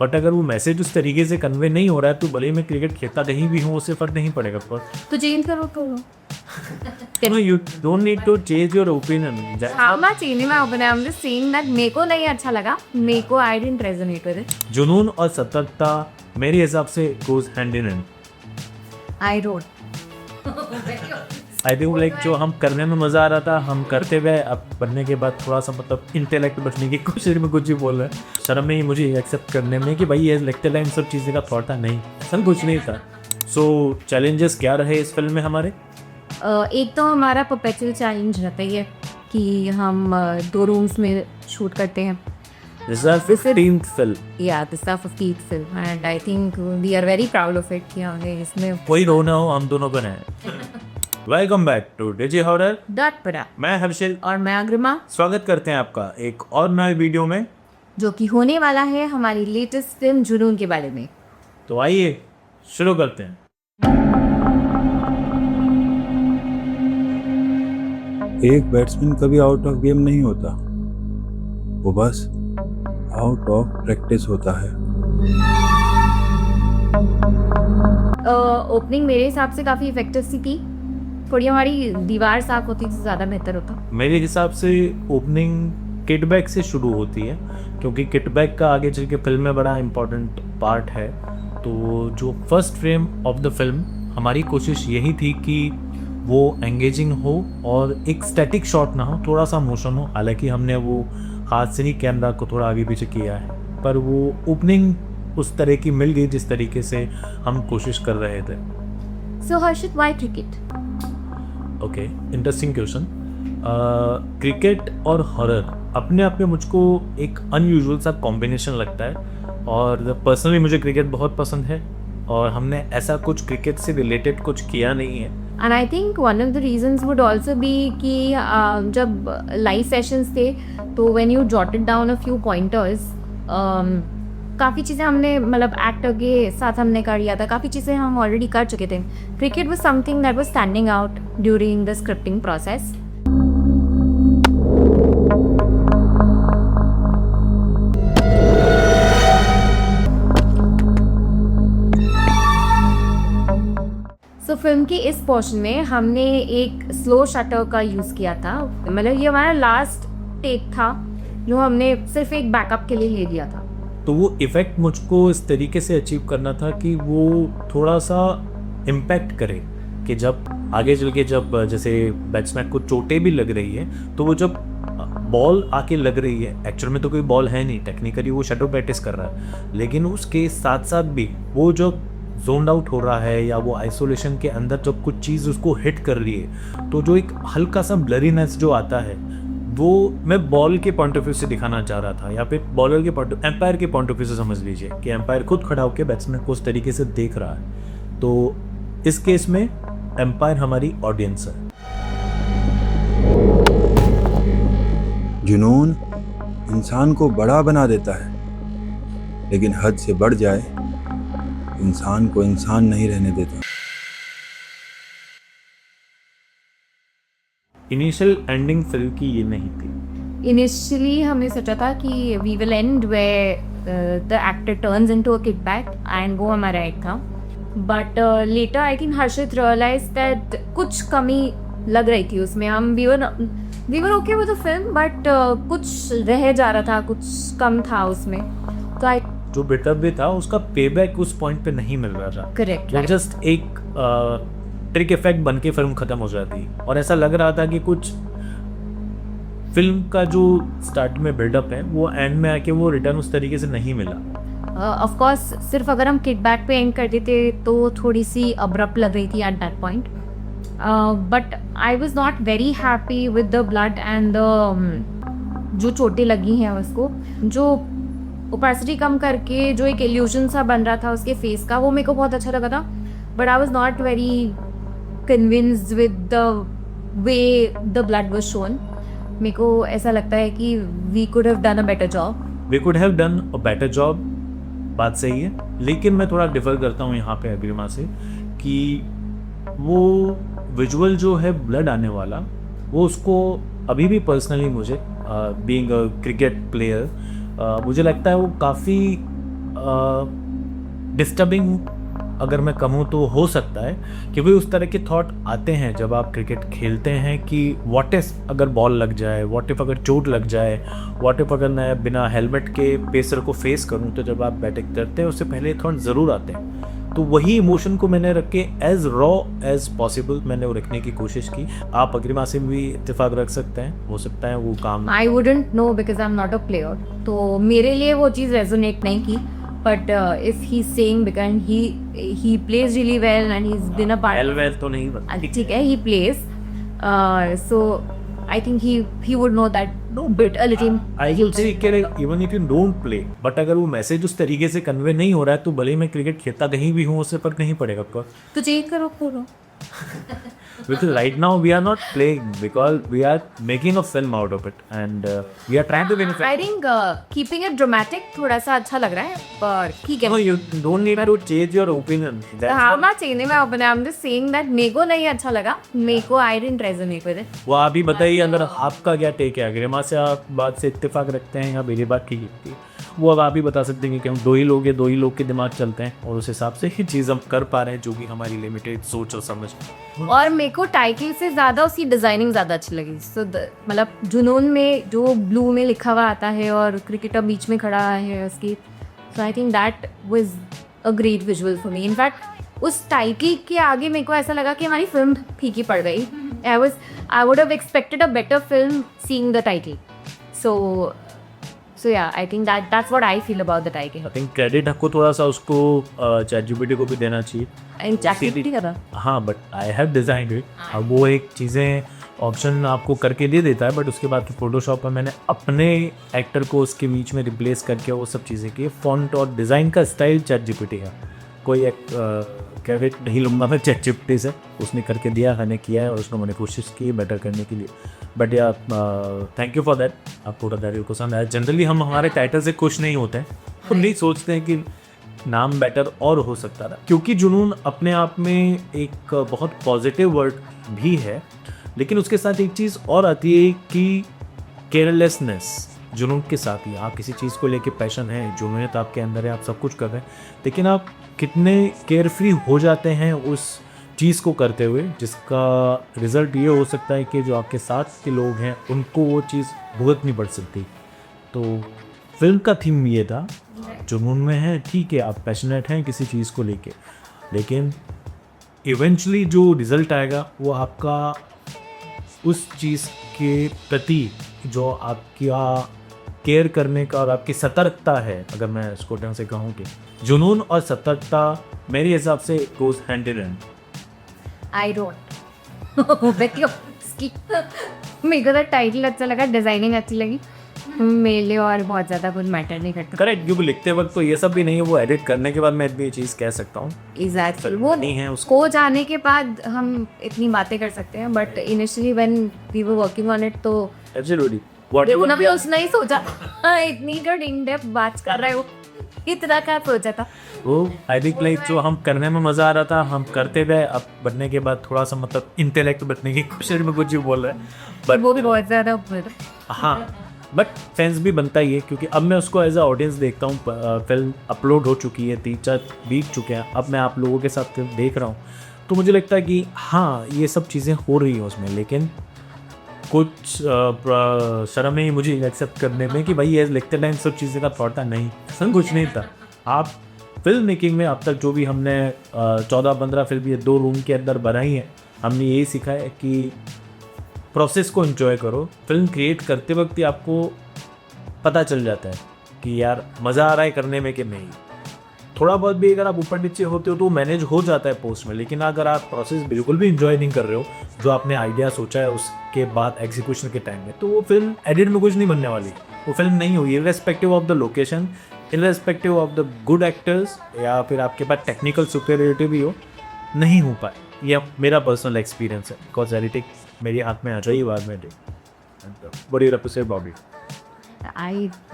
But अगर वो message उस तरीके से कन्वे नहीं हो रहा है तो भले ही मैं क्रिकेट खेलता कहीं भी हूँ उससे फर्क नहीं पड़ेगा। पर तो चेंज करो तो you don't need to change your opinion. हाँ मैं change my opinion, I am just saying that मेरे को नहीं अच्छा लगा, मेरे को I didn't resonate with it. जुनून और सतर्कता मेरे हिसाब से goes hand in hand. I rode I think like जो हम करने में मज़ा आ रहा था हम करते हुए, अब बनने के बाद थोड़ा सा मतलब इंटेलेक्ट बचने की कोशिश में कुछ भी बोल रहे हैं, शर्म नहीं मुझे एक्सेप्ट करने में कि भाई ये लगता है इन सब चीज़ें का थॉट था, नहीं सब कुछ नहीं था। सो चैलेंजेस क्या रहे इस फिल्म में हमारे? एक तो हमारा परपेचुअल चैलेंज रहता ही है कि हम 2 रूम्स में शूट करते हैं। This is 15th film. या this is 15th film and I think we are very proud of it कि हमने इसमें कोई रो ना हो, हम दोनों बने हैं। Welcome back to Digi Horror. Dot मैं हर्षिल और मैं अग्रिमा, स्वागत करते हैं आपका एक और नए वीडियो में, जो कि होने वाला है हमारी लेटेस्ट फिल्म जुनून के बारे में। तो आइए शुरू करते हैं। एक बैट्समैन कभी आउट ऑफ गेम नहीं होता, वो बस आउट ऑफ प्रैक्टिस होता है। ओपनिंग मेरे हिसाब से काफ़ी इफेक्टिव सी थी, थोड़ी हमारी दीवार साफ होती तो ज़्यादा बेहतर होता। मेरे हिसाब से ओपनिंग किटबैक से शुरू होती है, क्योंकि किटबैक का आगे चल के फिल्म में बड़ा इम्पोर्टेंट पार्ट है। तो जो first frame of the film हमारी कोशिश यही थी कि वो एंगेजिंग हो और एक स्टैटिक शॉट ना हो, थोड़ा सा मोशन हो। हालांकि हमने वो हाथ से ही कैमरा को थोड़ा आगे पीछे किया है, पर वो ओपनिंग उस तरह की मिल गई जिस तरीके से हम कोशिश कर रहे थे। So Harshit, why cricket? Okay, interesting question. Cricket और हॉरर अपने आप में मुझको एक अनयूजुअल सा कॉम्बिनेशन लगता है, और पर्सनली मुझे क्रिकेट बहुत पसंद है और हमने ऐसा कुछ क्रिकेट से रिलेटेड कुछ किया नहीं है। And I think one of the reasons would also be कि जब लाइव सेशंस थे तो when you jotted down a few pointers, काफ़ी चीज़ें हमने मतलब एक्टर के साथ हमने कर लिया था, काफ़ी चीज़ें हम ऑलरेडी कर चुके थे। Cricket was something that was standing out during the scripting process. तो फिल्म के इस पोर्शन में हमने एक स्लो शटर का यूज़ किया था, मतलब ये हमारा लास्ट टेक था जो हमने सिर्फ एक बैकअप के लिए ले लिया था। तो वो इफ़ेक्ट मुझको इस तरीके से अचीव करना था कि वो थोड़ा सा इम्पैक्ट करे, कि जब आगे चल के जब जैसे बैट्समैन को चोटें भी लग रही है तो वो जब बॉल आके लग रही है, एक्चुअल में तो कोई बॉल है नहीं, टेक्निकली वो शैडो प्रैक्टिस कर रहा है, लेकिन उसके साथ साथ भी वो जो जोन आउट हो रहा है या वो आइसोलेशन के अंदर जब कुछ चीज़ उसको हिट कर रही है, तो जो एक हल्का सा ब्लरीनेस जो आता है वो मैं बॉल के पॉइंट ऑफ व्यू से दिखाना चाह रहा था, या फिर बॉलर के पॉइंट, एम्पायर के पॉइंट ऑफ व्यू से समझ लीजिए कि एम्पायर खुद खड़ा होकर बैट्समैन को उस तरीके से देख रहा है। तो इस केस में एम्पायर हमारी ऑडियंस है। जुनून इंसान को बड़ा बना देता है, लेकिन हद से बढ़ जाए इंसान को इंसान नहीं रहने देता। इनिशियल एंडिंग फिल्म की ये नहीं थी। इनिशियली हमने सोचा था कि we will end where the actor turns into a kickback and वो हमारा एक था, but later I think Harshit realise that कुछ कमी लग रही थी उसमें। हम we were okay with the film, but कुछ रह जा रहा था, कुछ कम था उसमें। तो आई जो बिल्टअप भी था उसका पेबैक उस पॉइंट पे नहीं मिल रहा था। करेक्ट, वो जस्ट एक ट्रिक इफेक्ट बन के फिल्म खत्म हो जाती, और ऐसा लग रहा था कि कुछ फिल्म का जो स्टार्ट में बिल्डअप है वो एंड में आके वो रिटर्न उस तरीके से नहीं मिला। ऑफ कोर्स सिर्फ अगर हम किकबैक पे एंड कर देते तो थोड़ी सी अब्रप्ट लग रही थी at that point, but I was not very happy with the blood and the जो चोटें लगी हैं उसको, जो ओपेसिटी कम करके जो एक इल्यूजन सा बन रहा था उसके फेस का, वो मेरे को बहुत अच्छा लगा था। But I was not very convinced with the way the blood was shown. मेरे को ऐसा लगता है कि we could have done a better job. We could have done a better job, बात सही है, लेकिन मैं थोड़ा डिफर करता हूँ यहाँ पे अग्रिमा से कि वो विजुअल जो है ब्लड आने वाला, वो उसको अभी भी पर्सनली मुझे बीइंग अ क्रिकेट प्लेयर मुझे लगता है वो काफ़ी डिस्टर्बिंग अगर मैं कहूँ तो हो सकता है, क्योंकि उस तरह के थॉट आते हैं जब आप क्रिकेट खेलते हैं कि व्हाट इफ अगर बॉल लग जाए, व्हाट इफ अगर चोट लग जाए, व्हाट इफ अगर मैं बिना हेलमेट के पेसर को फेस करूँ। तो जब आप बैटिंग करते हैं उससे पहले थॉट ज़रूर आते हैं। तो वही इमोशन को मैंने रख के एज रॉ एज पॉसिबल मैंने वो रखने की कोशिश की। आप अग्रिमा से भी इत्तेफाक रख सकते हैं, हो सकता है वो काम। I wouldn't know because I am not a player, तो मेरे लिए वो चीज़ रेजोनेट नहीं की। But if he saying because he plays really well and he is been a part, well तो नहीं बता। ठीक है, he plays, so I think he would know that know bit a little. I will say even if you don't play, but अगर वो message उस तरीके से कन्वे नहीं हो रहा है तो भले ही मैं क्रिकेट खेलता कहीं भी हूँ उससे फर्क नहीं पड़ेगा। तो चेंज करो पूरा। Because right now we are not playing because we are making a film out of it and we are trying to win a film. I think keeping it dramatic थोड़ा सा अच्छा लग रहा है, पर ठीक है। No, you don't need to change your opinion. I'm not changing my opinion. I'm just saying that मेरे को नहीं अच्छा लगा, मेरे को I didn't resonate with it. वो आप ही बताइए अंदर आपका क्या टेक है। अग्रिमा से आप बात से इत्तेफाक रखते हैं या मेरी बात ठीक है? वो अब आप ही बता सकते हैं कि हम दो ही लोग हैं, दो ही लोग के दिमाग चलते हैं और उस हिसाब से ही चीज़ हम कर पा रहे हैं जो कि हमारी लिमिटेड सोच और समझ। और मेरे को टाइटल से ज़्यादा उसकी डिज़ाइनिंग ज़्यादा अच्छी लगी। सो मतलब जुनून में जो ब्लू में लिखा हुआ आता है और क्रिकेटर बीच में खड़ा है उसकी, so I think that was a great visual for me. In fact उस टाइटल के आगे मेरे को ऐसा लगा कि हमारी फिल्म फीकी पड़ गई। I would have expected a better film seeing the title. So yeah, I think that's what I feel about the title. I think credit आपको थोड़ा सा उसको ChatGPT को भी देना चाहिए। And ChatGPT कर रहा? हाँ, but I have designed it. अब वो एक चीज़ें ऑप्शन आपको करके दे देता है, बट उसके बाद फोटोशॉप में मैंने अपने एक्टर को उसके बीच में रिप्लेस करके वो सब चीज़ें की। फॉन्ट और डिज़ाइन का स्टाइल ChatGPT है, कोई एक क्रेडिट नहीं लूँगा मैं ChatGPT से। उसने करके दिया, मैंने किया है और उसने मैंने कोशिश की बेटर करने के लिए। बट या थैंक यू फॉर दैट। आपको टाइटल पसंद आया। जनरली हम हमारे टाइटल से खुश नहीं होते हैं, हम नहीं सोचते हैं कि नाम बेटर और हो सकता था, क्योंकि जुनून अपने आप में एक बहुत पॉजिटिव वर्ड भी है। लेकिन उसके साथ एक चीज़ और आती है कि केयरलेसनेस जुनून के साथ ही। आप किसी चीज़ को लेके पैशन है, जुनूनियत आपके अंदर है, आप सब कुछ कर रहे हैं, लेकिन आप कितने केयरफ्री हो जाते हैं उस चीज़ को करते हुए, जिसका रिज़ल्ट ये हो सकता है कि जो आपके साथ के लोग हैं उनको वो चीज़ भुगतनी पड़ सकती। तो फिल्म का थीम ये था, जुनून में है, ठीक है, आप पैशनेट हैं किसी चीज़ को लेके, लेकिन इवेंचुअली जो रिज़ल्ट आएगा वो आपका उस चीज़ के प्रति जो आपका केयर करने का और आपकी सतर्कता है, अगर मैं इसको ढंग से कहूँ कि जुनून और सतर्कता मेरे हिसाब से goes hand in hand. I don't मेरे को तो टाइटल अच्छा लगा, डिजाइनिंग अच्छी लगी, मेरे लिए और बहुत ज़्यादा कुछ मैटर नहीं करता। करेक्ट, क्योंकि लिखते वक्त तो ये सब भी नहीं है, वो एडिट करने के बाद मैं भी ये चीज़ कह सकता हूँ। एग्जैक्टली, वो नहीं है उसको को जाने के बाद हम इतनी बातें कर सकते हैं, but initially when we were working on it तो एब्सोल्युटली देखो भी उसने ही सोचा। इतनी जो इन डेप्थ बात कर रहे हो, इतना क्या सोचा था वो। आई थिंक लाइक जो हम करने में मज़ा आ रहा था हम करते गए, अब बनने के बाद थोड़ा सा मतलब इंटेलेक्ट बनने की कोशिश में कुछ भी बोल रहे हैं, बट वो भी बहुत ज़्यादा हाँ, बट फैंस भी बनता ही है, क्योंकि अब मैं उसको एज अ ऑडियंस देखता हूँ। फिल्म अपलोड हो चुकी है, 3-4 बीत चुके हैं, अब मैं आप लोगों के साथ फिल्म देख रहा हूँ, तो मुझे लगता है कि हाँ ये सब चीज़ें हो रही हैं उसमें, लेकिन कुछ शर्म है मुझे एक्सेप्ट करने में कि भाई ये लिखते टाइम सब चीज़ें का थॉट था, नहीं ऐसा कुछ नहीं था। आप फिल्म मेकिंग में अब तक जो भी हमने 14-15 फिल्म ये 2 रूम के अंदर बनाई है, हमने यही सीखा है कि प्रोसेस को एंजॉय करो। फिल्म क्रिएट करते वक्त ही आपको पता चल जाता है कि यार मज़ा आ रहा है करने में कि नहीं। थोड़ा बहुत भी अगर आप ऊपर नीचे होते हो तो मैनेज हो जाता है पोस्ट में, लेकिन अगर आप प्रोसेस बिल्कुल भी इंजॉय नहीं कर रहे हो, जो आपने आइडिया सोचा है उसके बाद एग्जीक्यूशन के टाइम में, तो वो फिल्म एडिट में कुछ नहीं बनने वाली, वो फिल्म नहीं होगी। Irrespective of the location, irrespective of the good actors, या फिर आपके पास टेक्निकल सुपीरियरिटी भी हो, नहीं हो पाए। ये मेरा पर्सनल एक्सपीरियंस है, बिकॉज एडिटिंग मेरे हाथ में आ रही बाद में। What do you have to say about it?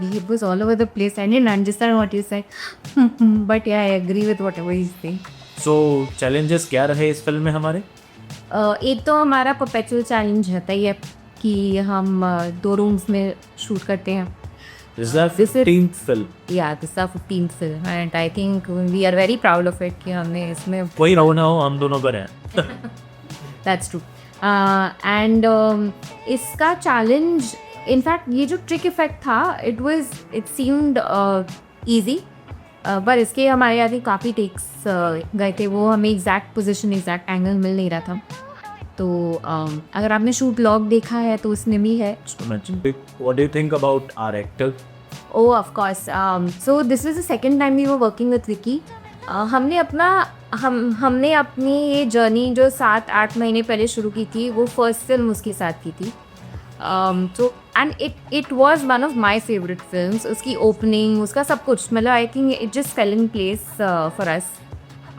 It was all over the place. I didn't understand what you said, but yeah, I agree with whatever he's saying. So challenges क्या रहे इस film में हमारे? एक तो हमारा perpetual challenge रहता ही है कि हम 2 रूम्स में शूट करते हैं, This is our This is- 15th film. Yeah, this is our 15th film and I think we are very proud of it कि हमने इसमें कोई रहो ना हो, हम दोनों पर हैं. दैट्स ट्रू एंड इसका चैलेंज इनफैक्ट ये जो ट्रिक इफेक्ट था इट सीम्ड ईजी पर इसके हमारे यहाँ काफ़ी टेक्स गए थे. वो हमें एग्जैक्ट पोजीशन एग्जैक्ट एंगल मिल नहीं रहा था. तो अगर आपने शूट लॉग देखा है तो उसमें भी है. What do you think about our actor? Oh, of course. So this was the second time we were working with Vicky. हमने अपनी ये जर्नी जो 7-8 महीने पहले शुरू की थी वो फर्स्ट फिल्म उसके साथ की थी. So and it was one of my favorite films. उसकी ओपनिंग उसका सब कुछ मतलब I think it just fail in place for us.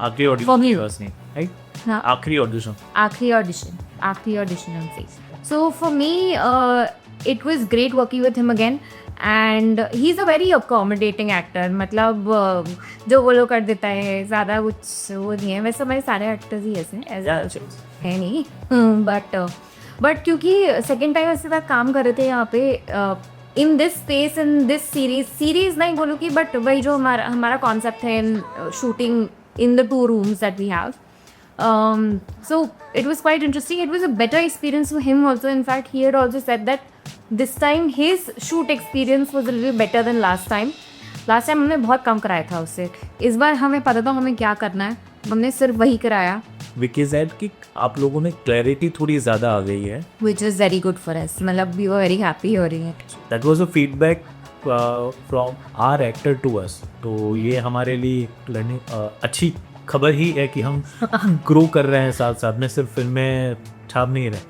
आखिरी For me. ऑडिशन नहीं, right? हाँ. आखिरी ऑडिशन. आखिरी ऑडिशन हमसे. So for me, it was great working with him again. And he's a very accommodating actor. मतलब जो वो लोग कर देता है ज़्यादा कुछ वो नहीं है. वैसे हमारे सारे एक्टर्स ही ऐसे हैं, है नहीं. बट क्योंकि सेकेंड टाइम इसके साथ काम कर रहे थे यहाँ पे in this space in this series नहीं बोलूँ कि बट वही जो हमारा कॉन्सेप्ट है इन shooting in the 2 rooms that we have. So it was quite interesting. It was a better experience for him also. In fact, he had also said that this time his shoot experience was a little better than last time. Last time हमने बहुत कम कराया था उससे. इस बार हमें पता था हमें क्या करना है, हमने सिर्फ वही कराया. विकी said कि आप लोगों में क्लैरिटी थोड़ी ज़्यादा आ गई है. Which is very good for us. मतलब we were very happy hearing it. That was a feedback from our actor to us. तो ये हमारे लिए learning अच्छी खबर ही है कि हम ग्रो कर रहे हैं साथ साथ में, सिर्फ फिल्में छाप नहीं रहे.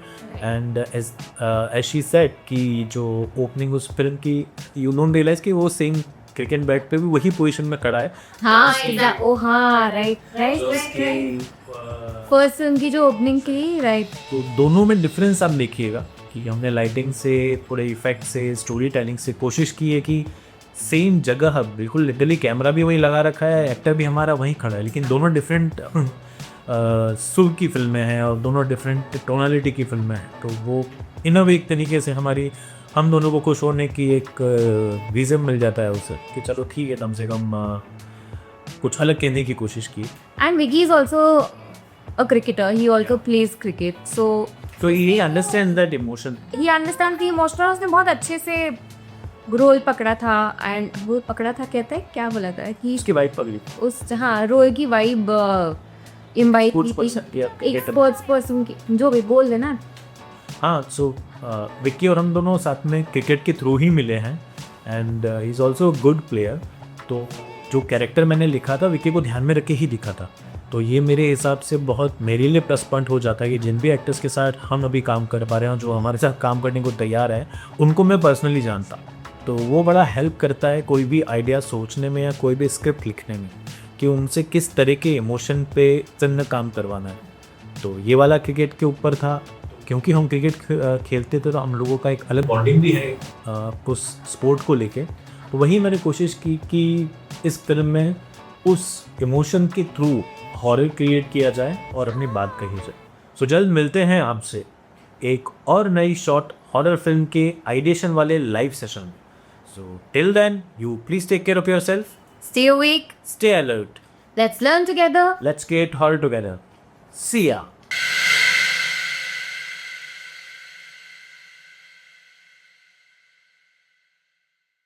एंड एज शी सेड कि जो ओपनिंग उस फिल्म की यू डोंट रियलाइज कि वो सेम क्रिकेट बैट पे भी वही पोजीशन में खड़ा है. हाँ ओ हाँ राइट फर्स्ट फिल्म की जो ओपनिंग की राइट. तो दोनों में डिफरेंस आप देखिएगा कि हमने लाइटिंग से पूरे इफेक्ट से स्टोरी टेलिंग से कोशिश की है कि सेम जगह बिल्कुल लिटरली कैमरा भी वहीं लगा रखा है, एक्टर भी हमारा वहीं खड़ा है, लेकिन दोनों डिफरेंट सुर की फिल्में हैं और दोनों डिफरेंट टोनालिटी की फिल्में हैं. तो वो इन अ एक तरीके से हम दोनों को खुश होने की एक रीज़न मिल जाता है उससे कि चलो ठीक है, कम से कम कुछ अलग कहने की कोशिश की. And Vicky is also a cricketer. He also plays cricket. So he understands that emotion. He understand the emotional. उसने बहुत अच्छे से रोल पकड़ा था. एंड वो पकड़ा था कहते हैं क्या बोला था कि उसकी वाइफ पगली उस हाँ रोल की वाइब इम्बाइब एक स्पोर्ट्स पर्सन की जो भी बोल देना. हाँ. सो विक्की और हम दोनों साथ में क्रिकेट के थ्रू ही मिले हैं and he is also good player. तो जो कैरेक्टर मैंने लिखा था विक्की को ध्यान में रख के ही लिखा था. तो ये मेरे हिसाब से बहुत मेरे लिए प्लस पॉइंट हो जाता है कि जिन भी एक्टर्स के साथ हम अभी काम कर पा रहे हैं, जो हमारे साथ काम करने को तैयार है, उनको मैं पर्सनली जानता. तो वो बड़ा हेल्प करता है कोई भी आइडिया सोचने में या कोई भी स्क्रिप्ट लिखने में कि उनसे किस तरह के इमोशन पे चिन्ह काम करवाना है. तो ये वाला क्रिकेट के ऊपर था. क्योंकि हम क्रिकेट खेलते थे तो हम लोगों का एक अलग बॉन्डिंग भी है उस स्पोर्ट को लेके. तो वही मैंने कोशिश की कि इस फिल्म में उस इमोशन के थ्रू हॉरर क्रिएट किया जाए और अपनी बात कही जाए. सो जल्द मिलते हैं आपसे एक और नई शॉर्ट हॉरर फिल्म के आइडिएशन वाले लाइव सेशन में. So till then you please take care of yourself. Stay awake. Stay alert. Let's learn together. Let's create horror together. See ya.